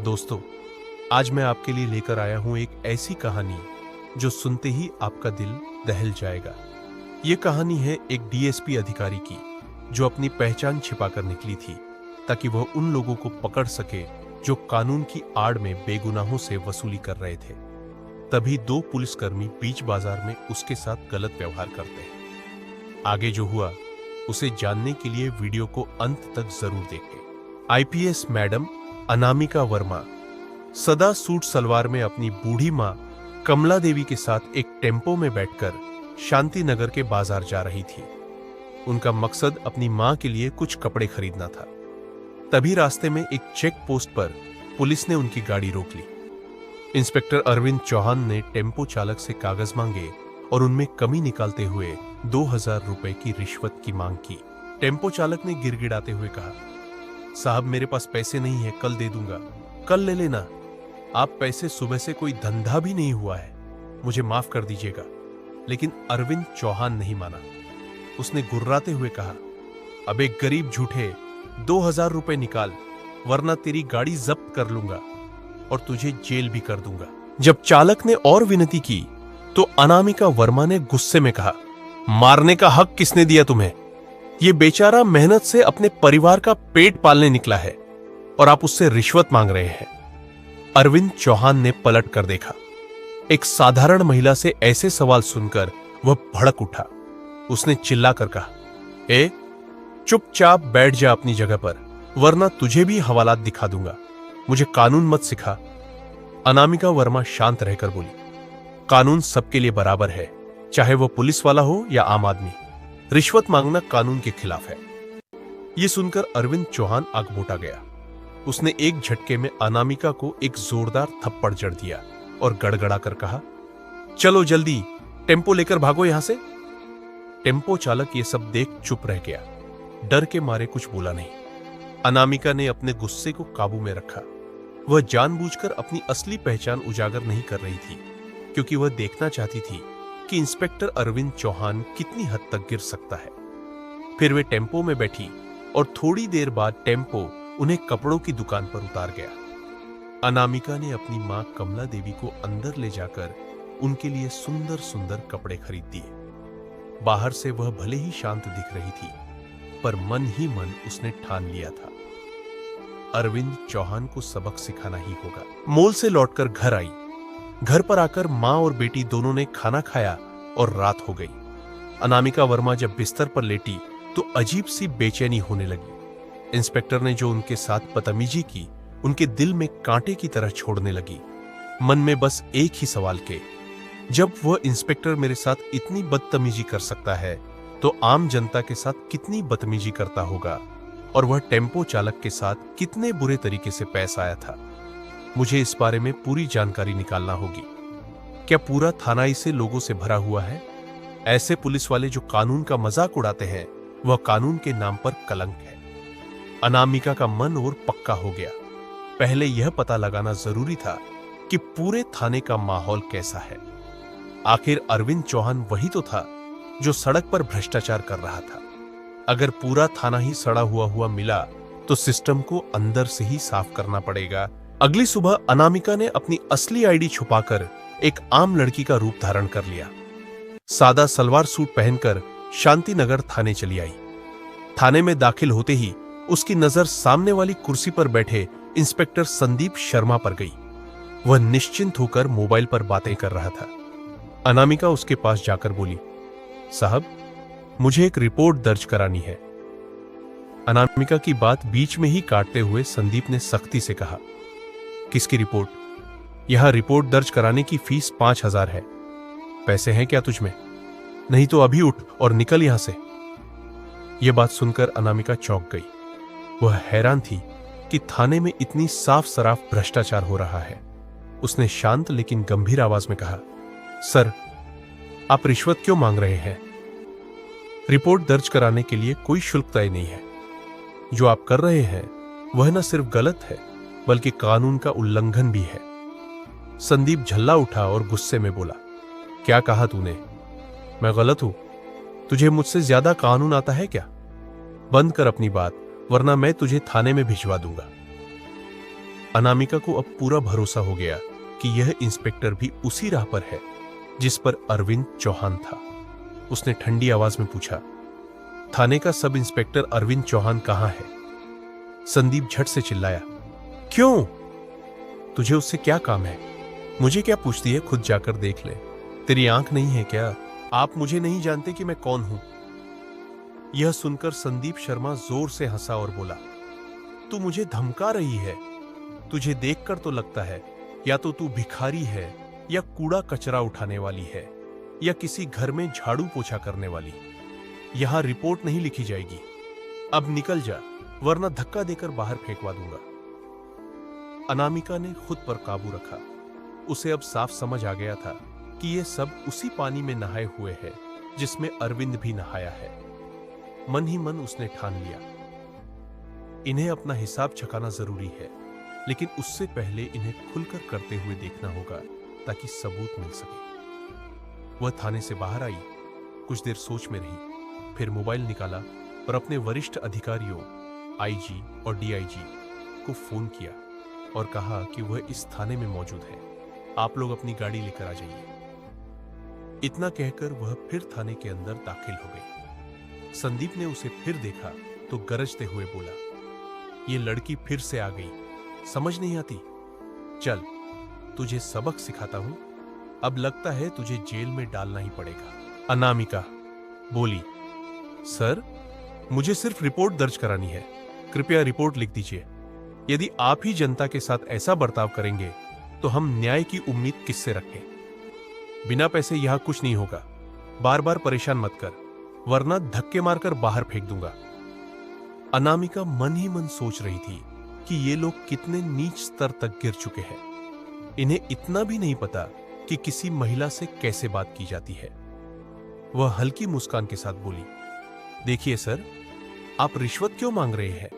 दोस्तों, आज मैं आपके लिए लेकर आया हूं एक ऐसी कहानी जो सुनते ही आपका दिल दहल जाएगा। ये कहानी है एक डीएसपी अधिकारी की जो अपनी पहचान छिपाकर निकली थी ताकि वह उन लोगों को पकड़ सके जो कानून की आड़ में बेगुनाहों से वसूली कर रहे थे। तभी दो पुलिसकर्मी बीच बाजार में उसके साथ गलत व्यवहार करते हैं। आगे जो हुआ उसे जानने के लिए वीडियो को अंत तक जरूर देखें। आईपीएस मैडम अनामिका वर्मा सदा सूट सलवार में अपनी बूढ़ी मां कमला देवी के साथ एक टेम्पो में बैठकर शांति नगर के बाजार जा रही थी। उनका मकसद अपनी मां के लिए कुछ कपड़े खरीदना था। तभी रास्ते में एक चेक पोस्ट पर पुलिस ने उनकी गाड़ी रोक ली। इंस्पेक्टर अरविंद चौहान ने टेम्पो चालक से कागज मांगे और उनमें कमी निकालते हुए 2000 रुपए की रिश्वत की मांग की। टेम्पो चालक ने गिड़गिड़ाते हुए कहा, साहब मेरे पास पैसे नहीं है, कल दे दूंगा। कल ले लेना, आप पैसे सुबह से कोई धंधा भी नहीं हुआ है, मुझे माफ कर दीजिएगा। लेकिन अरविंद चौहान नहीं माना। उसने गुर्राते हुए कहा, अबे गरीब झूठे, 2000 रुपए निकाल वरना तेरी गाड़ी जब्त कर लूंगा और तुझे जेल भी कर दूंगा। जब चालक ने और विनती की तो अनामिका वर्मा ने गुस्से में कहा, मारने का हक किसने दिया तुम्हें? ये बेचारा मेहनत से अपने परिवार का पेट पालने निकला है और आप उससे रिश्वत मांग रहे हैं। अरविंद चौहान ने पलट कर देखा। एक साधारण महिला से ऐसे सवाल सुनकर वह भड़क उठा। उसने चिल्लाकर कहा, ए, चुपचाप बैठ जा अपनी जगह पर वरना तुझे भी हवालात दिखा दूंगा। मुझे कानून मत सिखा। अनामिका वर्मा शांत रहकर बोली, कानून सबके लिए बराबर है, चाहे वह पुलिस वाला हो या आम आदमी। रिश्वत मांगना कानून के खिलाफ है। यह सुनकर अरविंद चौहान आगबोटा गया। उसने एक झटके में अनामिका को एक जोरदार थप्पड़ जड़ दिया और गड़गड़ा कर कहा, चलो जल्दी टेम्पो लेकर भागो यहां से। टेम्पो चालक ये सब देख चुप रह गया। डर के मारे कुछ बोला नहीं। अनामिका ने अपने गुस्से को काबू में रखा। वह जानबूझकर अपनी असली पहचान उजागर नहीं कर रही थी, क्योंकि वह देखना चाहती थी कि इंस्पेक्टर अरविंद चौहान कितनी हद तक गिर सकता है। फिर वे टेम्पो में बैठी और थोड़ी देर बाद टेम्पो उन्हें कपड़ों की दुकान पर उतार गया। अनामिका ने अपनी मां कमला देवी को अंदर ले जाकर उनके लिए सुंदर सुंदर कपड़े खरीद दिए। बाहर से वह भले ही शांत दिख रही थी, पर मन ही मन उसने ठान लिया था, अरविंद चौहान को सबक सिखाना ही होगा। मॉल से लौटकर घर आई। घर पर आकर मां और बेटी दोनों ने खाना खाया और रात हो गई। अनामिका वर्मा जब बिस्तर पर लेटी तो अजीब सी बेचैनी होने लगी। इंस्पेक्टर ने जो उनके साथ बदतमीजी की उनके दिल में कांटे की तरह छोड़ने लगी। मन में बस एक ही सवाल के, जब वह इंस्पेक्टर मेरे साथ इतनी बदतमीजी कर सकता है तो आम जनता के साथ कितनी बदतमीजी करता होगा, और वह टेम्पो चालक के साथ कितने बुरे तरीके से पेश आया था। मुझे इस बारे में पूरी जानकारी निकालना होगी। क्या पूरा थाना इसे लोगों से भरा हुआ है? ऐसे पुलिस वाले जो कानून का मजाक उड़ाते हैं, वह कानून के नाम पर कलंक है। अनामिका का मन और पक्का हो गया। पहले यह पता लगाना जरूरी था कि पूरे थाने का माहौल कैसा है। आखिर अरविंद चौहान वही तो था जो सड़क पर भ्रष्टाचार कर रहा था। अगर पूरा थाना ही सड़ा हुआ मिला तो सिस्टम को अंदर से ही साफ करना पड़ेगा। अगली सुबह अनामिका ने अपनी असली आईडी छुपाकर एक आम लड़की का रूप धारण कर लिया। सादा सलवार सूट पहनकर शांति नगर थाने चली आई। थाने में दाखिल होते ही उसकी नजर सामने वाली कुर्सी पर बैठे इंस्पेक्टर संदीप शर्मा पर गई। वह निश्चिंत होकर मोबाइल पर बातें कर रहा था। अनामिका उसके पास जाकर बोली, साहब मुझे एक रिपोर्ट दर्ज करानी है। अनामिका की बात बीच में ही काटते हुए संदीप ने सख्ती से कहा, किसकी रिपोर्ट? यहां रिपोर्ट दर्ज कराने की फीस 5000 है। पैसे हैं क्या तुझमें? नहीं तो अभी उठ और निकल यहां से। यह बात सुनकर अनामिका चौंक गई। वह हैरान थी कि थाने में इतनी साफ सराफ भ्रष्टाचार हो रहा है। उसने शांत लेकिन गंभीर आवाज में कहा, सर आप रिश्वत क्यों मांग रहे हैं? रिपोर्ट दर्ज कराने के लिए कोई शुल्क तय नहीं है। जो आप कर रहे हैं वह न सिर्फ गलत है बल्कि कानून का उल्लंघन भी है। संदीप झल्ला उठा और गुस्से में बोला, क्या कहा तूने? मैं गलत हूं? तुझे मुझसे ज्यादा कानून आता है क्या? बंद कर अपनी बात वरना मैं तुझे थाने में भिजवा दूंगा। अनामिका को अब पूरा भरोसा हो गया कि यह इंस्पेक्टर भी उसी राह पर है जिस पर अरविंद चौहान था। उसने ठंडी आवाज में पूछा, थाने का सब इंस्पेक्टर अरविंद चौहान कहां है? संदीप झट से चिल्लाया, क्यों? तुझे उससे क्या काम है? मुझे क्या पूछती है, खुद जाकर देख ले। तेरी आंख नहीं है क्या? आप मुझे नहीं जानते कि मैं कौन हूं? यह सुनकर संदीप शर्मा जोर से हंसा और बोला, तू मुझे धमका रही है? तुझे देखकर तो लगता है या तो तू भिखारी है, या कूड़ा कचरा उठाने वाली है, या किसी घर में झाड़ू पोछा करने वाली। यहां रिपोर्ट नहीं लिखी जाएगी। अब निकल जा, वरना धक्का देकर बाहर फेंकवा दूंगा। अनामिका ने खुद पर काबू रखा। उसे अब साफ समझ आ गया था कि ये सब उसी पानी में नहाए हुए है जिसमें अरविंद भी नहाया है। मन ही मन उसने ठान लिया, इन्हें अपना हिसाब चकाना जरूरी है, लेकिन उससे पहले इन्हें खुलकर करते हुए देखना होगा ताकि सबूत मिल सके। वह थाने से बाहर आई, कुछ देर सोच में रही, फिर मोबाइल निकाला और अपने वरिष्ठ अधिकारियों आईजी और डीआईजी को फोन किया और कहा कि वह इस थाने में मौजूद है, आप लोग अपनी गाड़ी लेकर आ जाइए। इतना कहकर वह फिर थाने के अंदर दाखिल हो गई। संदीप ने उसे फिर देखा तो गरजते हुए बोला, ये लड़की फिर से आ गई, समझ नहीं आती? चल तुझे सबक सिखाता हूं, अब लगता है तुझे जेल में डालना ही पड़ेगा। अनामिका बोली, सर मुझे सिर्फ रिपोर्ट दर्ज करानी है, कृपया रिपोर्ट लिख दीजिए। यदि आप ही जनता के साथ ऐसा बर्ताव करेंगे तो हम न्याय की उम्मीद किससे रखें? बिना पैसे यहां कुछ नहीं होगा, बार बार परेशान मत कर, वरना धक्के मारकर बाहर फेंक दूंगा। अनामिका मन ही मन सोच रही थी कि ये लोग कितने नीच स्तर तक गिर चुके हैं। इन्हें इतना भी नहीं पता कि किसी महिला से कैसे बात की जाती है। वह हल्की मुस्कान के साथ बोली, देखिए सर, आप रिश्वत क्यों मांग रहे हैं?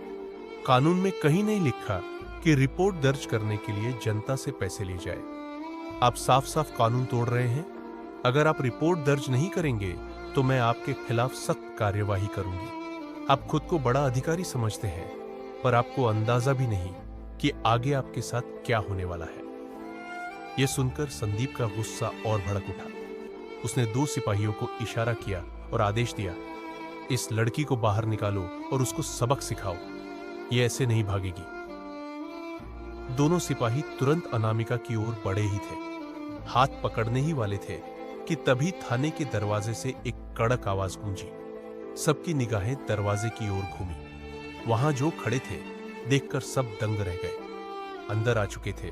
कानून में कहीं नहीं लिखा कि रिपोर्ट दर्ज करने के लिए जनता से पैसे लिए जाए। आप साफ साफ कानून तोड़ रहे हैं। अगर आप रिपोर्ट दर्ज नहीं करेंगे तो मैं आपके खिलाफ सख्त कार्यवाही करूंगी। आप खुद को बड़ा अधिकारी समझते हैं, पर आपको अंदाजा भी नहीं कि आगे आपके साथ क्या होने वाला है। यह सुनकर संदीप का गुस्सा और भड़क उठा। उसने 2 सिपाहियों को इशारा किया और आदेश दिया, इस लड़की को बाहर निकालो और उसको सबक सिखाओ, ये ऐसे नहीं भागेगी। दोनों सिपाही तुरंत अनामिका की ओर बढ़े ही थे, हाथ पकड़ने ही वाले थे कि तभी थाने के दरवाजे से एक कड़क आवाज गूंजी। सबकी निगाहें दरवाजे की ओर घूमी। वहां जो खड़े थे देखकर सब दंग रह गए। अंदर आ चुके थे।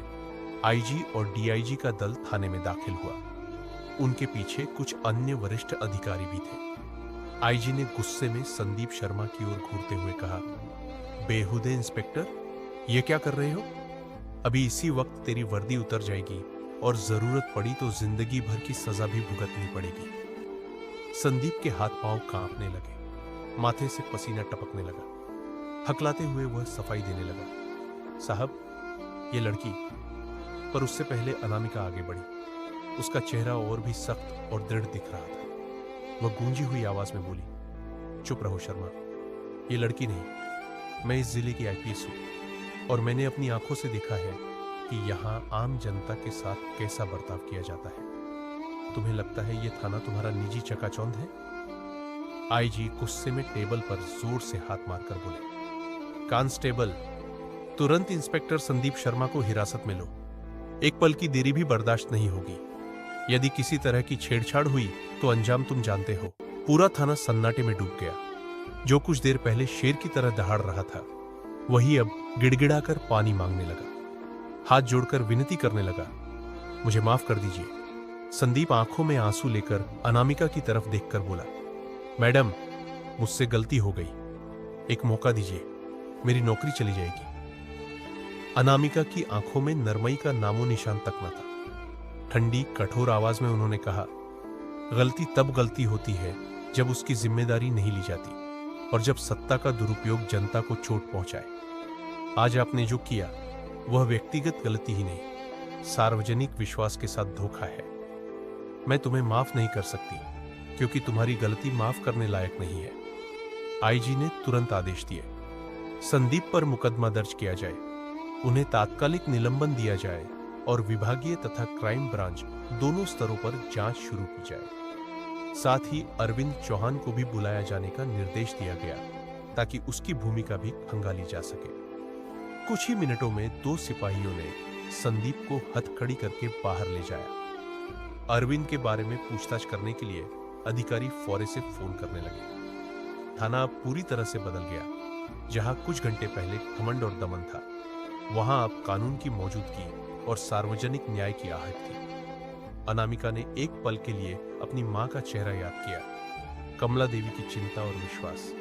आईजी और डीआईजी का दल थाने में दाखिल हुआ। उनके पीछे कुछ अन्य वरिष्ठ अधिकारी भी थे। आईजी ने गुस्से में संदीप शर्मा की ओर घूरते हुए कहा, बेहुदे इंस्पेक्टर, ये क्या कर रहे हो? अभी इसी वक्त तेरी वर्दी उतर जाएगी और जरूरत पड़ी तो जिंदगी भर की सजा भी भुगतनी पड़ेगी। संदीप के हाथ पांव कांपने लगे, माथे से पसीना टपकने लगा। हकलाते हुए वह सफाई देने लगा, साहब ये लड़की। पर उससे पहले अनामिका आगे बढ़ी। उसका चेहरा और भी सख्त और दृढ़ दिख रहा था। वह गूंजी हुई आवाज में बोली, चुप रहो शर्मा, ये लड़की नहीं, मैं इस जिले की आईपीएस हूं और मैंने अपनी आंखों से देखा है कि यहां आम जनता के साथ कैसा बर्ताव किया जाता है। तुम्हें लगता है यह थाना तुम्हारा निजी चकाचौंध है? आईजी गुस्से में टेबल पर जोर से हाथ मारकर बोले, कांस्टेबल, तुरंत इंस्पेक्टर संदीप शर्मा को हिरासत में लो। एक पल की देरी भी बर्दाश्त नहीं होगी। यदि किसी तरह की छेड़छाड़ हुई तो अंजाम तुम जानते हो। पूरा थाना सन्नाटे में डूब गया। जो कुछ देर पहले शेर की तरह दहाड़ रहा था, वही अब गिड़गिड़ाकर पानी मांगने लगा, हाथ जोड़कर विनती करने लगा, मुझे माफ कर दीजिए। संदीप आंखों में आंसू लेकर अनामिका की तरफ देखकर बोला, मैडम, मुझसे गलती हो गई, एक मौका दीजिए, मेरी नौकरी चली जाएगी। अनामिका की आंखों में नरमई का नामो निशान तक न था। ठंडी कठोर आवाज में उन्होंने कहा, गलती तब गलती होती है जब उसकी जिम्मेदारी नहीं ली जाती और जब सत्ता का दुरुपयोग जनता को चोट पहुंचाए। आज आपने जो किया वह व्यक्तिगत गलती ही नहीं, सार्वजनिक विश्वास के साथ धोखा है। मैं तुम्हें माफ नहीं कर सकती क्योंकि तुम्हारी गलती माफ करने लायक नहीं है। आईजी ने तुरंत आदेश दिए, संदीप पर मुकदमा दर्ज किया जाए। उन्हें तात्कालिक निलंबन दिया जाए और विभागीय तथा क्राइम ब्रांच दोनों स्तरों पर जांच शुरू की जाए। साथ ही अरविंद चौहान को भी बुलाया जाने का निर्देश दिया गया ताकि उसकी भूमिका भी खंगाली जा सके। कुछ ही मिनटों में 2 सिपाहियों ने संदीप को हथकड़ी करके बाहर ले जाया। अरविंद के बारे में पूछताछ करने के लिए अधिकारी फौरे से फोन करने लगे। थाना अब पूरी तरह से बदल गया। जहां कुछ घंटे पहले घमंड और दमन था, वहां अब कानून की मौजूदगी और सार्वजनिक न्याय की आहट थी। अनामिका ने एक पल के लिए अपनी मां का चेहरा याद किया, कमला देवी की चिंता और विश्वास,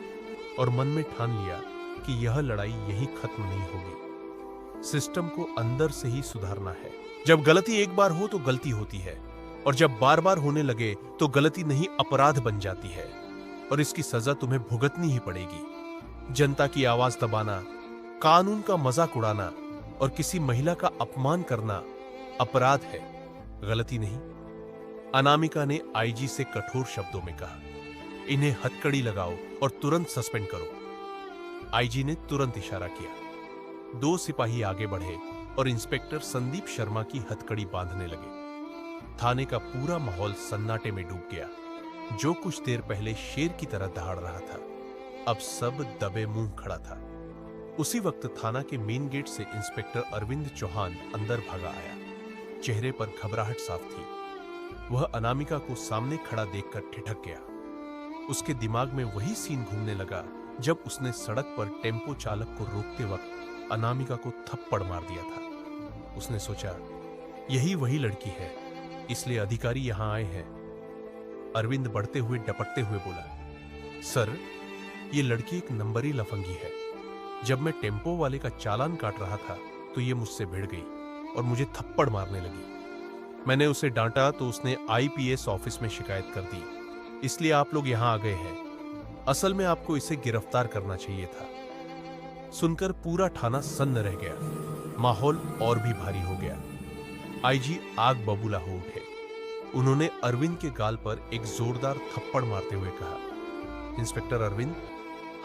और मन में ठान लिया कि यह लड़ाई यहीं खत्म नहीं होगी। सिस्टम को अंदर से ही सुधारना है। जब गलती एक बार हो तो गलती होती है, और जब बार बार होने लगे तो गलती नहीं अपराध बन जाती है, और इसकी सजा तुम्हें भुगतनी ही पड़ेगी। जनता की आवाज दबाना, कानून का मजाक उड़ाना और किसी महिला का अपमान करना अपराध है, गलती नहीं। अनामिका ने आईजी से कठोर शब्दों में कहा, इन्हें हथकड़ी लगाओ और तुरंत सस्पेंड करो। आईजी ने तुरंत इशारा किया। 2 सिपाही आगे बढ़े और इंस्पेक्टर संदीप शर्मा की हथकड़ी बांधने लगे। थाने का पूरा माहौल सन्नाटे में डूब गया। जो कुछ देर पहले शेर की तरह दहाड़ रहा था, अब सब दबे मुंह खड़ा था। उसी वक्त थाना के मेन गेट से इंस्पेक्टर अरविंद चौहान अंदर भागा आया। चेहरे पर घबराहट साफ थी। वह अनामिका को सामने खड़ा देखकर ठिठक गया। उसके दिमाग में वही सीन घूमने लगा जब उसने सड़क पर टेम्पो चालक को रोकते वक्त अनामिका को थप्पड़ मार दिया था। उसने सोचा, यही वही लड़की है, इसलिए अधिकारी यहां आए हैं। अरविंद बढ़ते हुए डपटते हुए बोला, सर, ये लड़की एक नंबरी लफंगी है। जब मैं टेम्पो वाले का चालान काट रहा था तो ये मुझसे भिड़ गई और मुझे थप्पड़ मारने लगी। मैंने उसे डांटा तो उसने आईपीएस ऑफिस में शिकायत कर दी, इसलिए आप लोग यहां आ गए हैं। असल में आपको इसे गिरफ्तार करना चाहिए था। सुनकर पूरा थाना सन्न रह गया। माहौल और भी भारी हो गया। आईजी आग बबूला हो उठे। उन्होंने अरविंद के गाल पर एक जोरदार थप्पड़ मारते हुए कहा, इंस्पेक्टर अरविंद,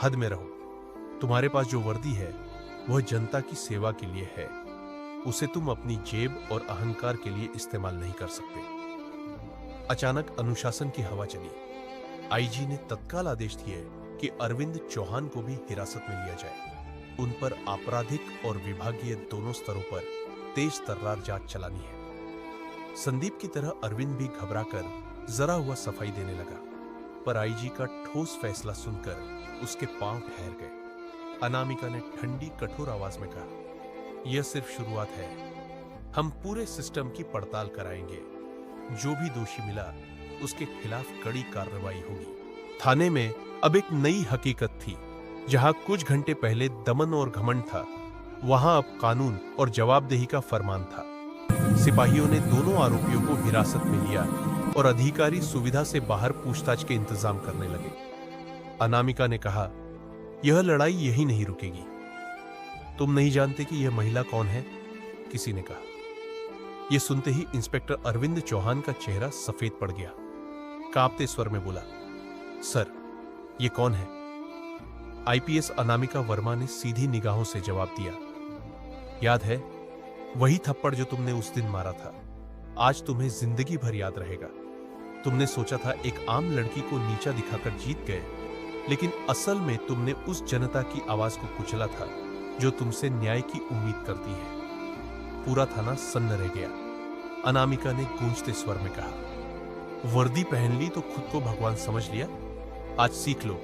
हद में रहो। तुम्हारे पास जो वर्दी है वह जनता की सेवा के लिए है। उसे तुम अपनी जेब और अहंकार के लिए इस्तेमाल नहीं कर सकते। अचानक अनुशासन की हवा चली। आईजी ने तत्काल आदेश दिए कि अरविंद चौहान को भी हिरासत में लिया जाए। उन पर आपराधिक और विभागीय दोनों स्तरों पर तेज तर्रार जांच चलानी है। संदीप की तरह अरविंद भी घबराकर जरा हुआ सफाई देने लगा, पर आईजी का ठोस फैसला सुनकर उसके पांव ठहर गए। अनामिका ने ठंडी कठोर आवाज में कहा, यह सिर्फ शुरुआत है। हम पूरे सिस्टम की पड़ताल कराएंगे। जो भी दोषी मिला उसके खिलाफ कड़ी कार्रवाई होगी। थाने में अब एक नई हकीकत थी। जहां कुछ घंटे पहले दमन और घमंड था, वहां अब कानून और जवाबदेही का फरमान था। सिपाहियों ने दोनों आरोपियों को हिरासत में लिया और अधिकारी सुविधा से बाहर पूछताछ के इंतजाम करने लगे। अनामिका ने कहा, यह लड़ाई यही नहीं रुकेगी। तुम नहीं जानते कि यह महिला कौन है? किसी ने कहा। यह सुनते ही इंस्पेक्टर अरविंद चौहान का चेहरा सफेद पड़ गया। कांपते स्वर में बोला, सर, यह कौन है? आईपीएस अनामिका वर्मा ने सीधी निगाहों से जवाब दिया, याद है वही थप्पड़ जो तुमने उस दिन मारा था? आज तुम्हें जिंदगी भर याद रहेगा। तुमने सोचा था एक आम लड़की को नीचा दिखाकर जीत गए, लेकिन असल में तुमने उस जनता की आवाज को कुचला था जो तुमसे न्याय की उम्मीद करती है। पूरा थाना सन्न रह गया। अनामिका ने गूंजते स्वर में कहा, वर्दी पहन ली तो खुद को भगवान समझ लिया? आज सीख लो,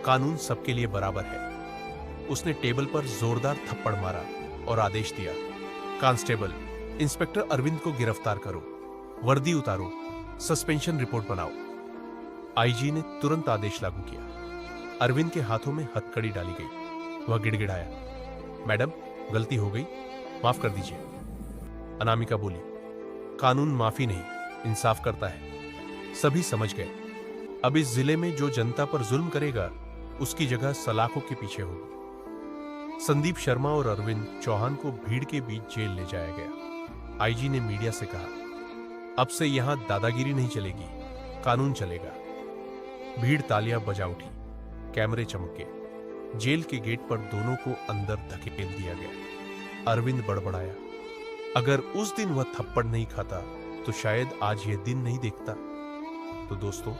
कानून सबके लिए बराबर है। उसने टेबल पर जोरदार थप्पड़ मारा और आदेश दिया, कांस्टेबल, इंस्पेक्टर अरविंद को गिरफ्तार करो, वर्दी उतारो, सस्पेंशन रिपोर्ट बनाओ। आईजी ने तुरंत आदेश लागू किया। अरविंद के हाथों में हथकड़ी डाली गई। वह गिड़गिड़ाया, मैडम, गलती हो गई, माफ कर दीजिए। अनामिका बोली, कानून माफी नहीं, इंसाफ करता है। सभी समझ गए। अब इस जिले में जो जनता पर जुल्म करेगा उसकी जगह सलाखों के पीछे होगी। संदीप शर्मा और अरविंद चौहान को भीड़ के बीच जेल ले जाया गया। आईजी ने मीडिया से कहा, अब से यहां दादागिरी नहीं चलेगी, कानून चलेगा। भीड़ तालियां बजा उठी, कैमरे चमके। जेल के गेट पर दोनों को अंदर धकेल दिया गया। अरविंद बड़बड़ाया। अगर उस दिन वह थप्पड़ नहीं खाता तो शायद आज यह दिन नहीं देखता। तो दोस्तों,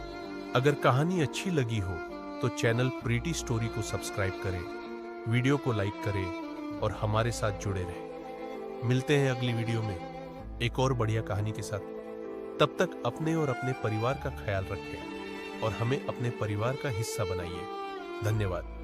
अगर कहानी अच्छी लगी हो तो चैनल प्रीटी स्टोरी को सब्सक्राइब करें, वीडियो को लाइक करें और हमारे साथ जुड़े रहें। मिलते हैं अगली वीडियो में एक और बढ़िया कहानी के साथ। तब तक अपने और अपने परिवार का ख्याल रखें और हमें अपने परिवार का हिस्सा बनाइए। धन्यवाद।